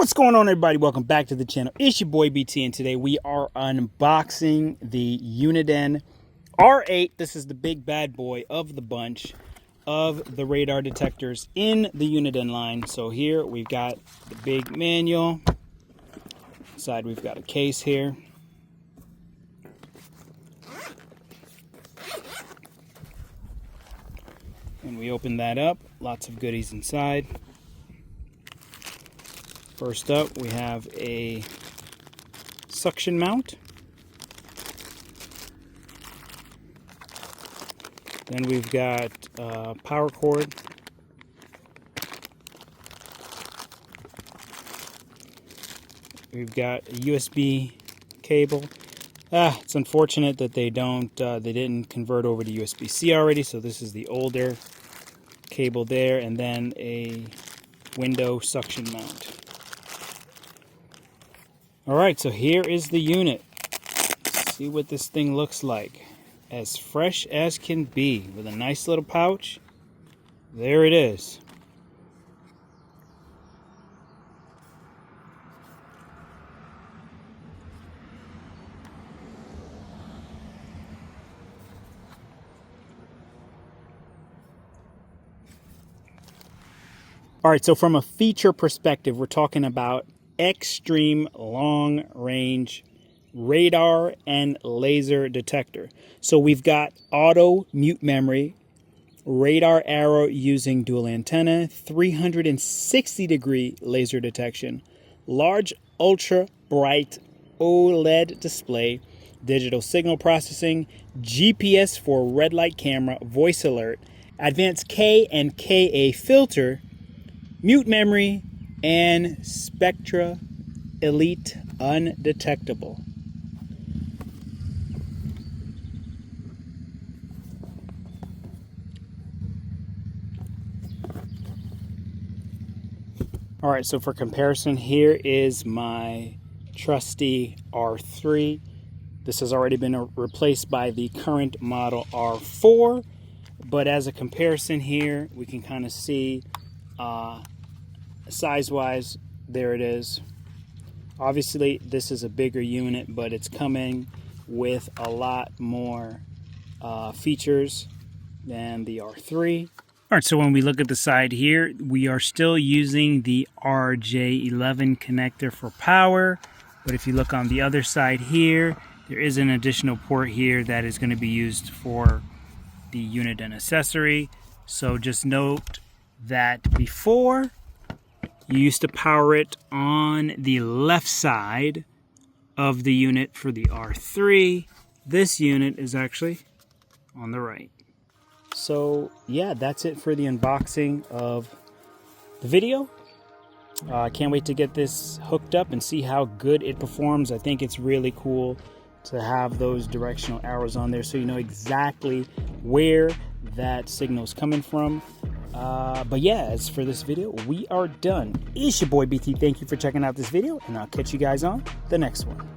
What's going on, everybody? Welcome back to the channel. It's your boy BT, and today we are unboxing the Uniden R8. This is the big bad boy of the bunch of the radar detectors in the Uniden line. So here we've got the big manual. Inside we've got a case here. And we open that up, lots of goodies inside. First up, we have a suction mount. Then we've got a power cord. We've got a USB cable. It's unfortunate that they didn't convert over to USB-C already, so this is the older cable there, and then a window suction mount. Alright, so here is the unit. Let's see what this thing looks like. As fresh as can be, with a nice little pouch. There it is. Alright, so from a feature perspective, we're talking about extreme long range radar and laser detector. So we've got auto mute memory, radar arrow using dual antenna, 360-degree laser detection, large ultra bright OLED display, digital signal processing, GPS for red light camera, voice alert, advanced K and KA filter, mute memory, and Spectra Elite undetectable. Alright, so for comparison, here is my trusty R3. This has already been replaced by the current model R4, but as a comparison here, we can kind of see size-wise, there it is. Obviously, this is a bigger unit, but it's coming with a lot more features than the R3. All right, so when we look at the side here, we are still using the RJ11 connector for power, but if you look on the other side here, there is an additional port here that is going to be used for the Uniden accessory. So just note that before, you used to power it on the left side of the unit for the R3. This unit is actually on the right. So yeah, that's it for the unboxing of the video. I can't wait to get this hooked up and see how good it performs. I think it's really cool to have those directional arrows on there so you know exactly where that signal is coming from. But yeah, as for this video, we are done. It's your boy BT. Thank you for checking out this video, and I'll catch you guys on the next one.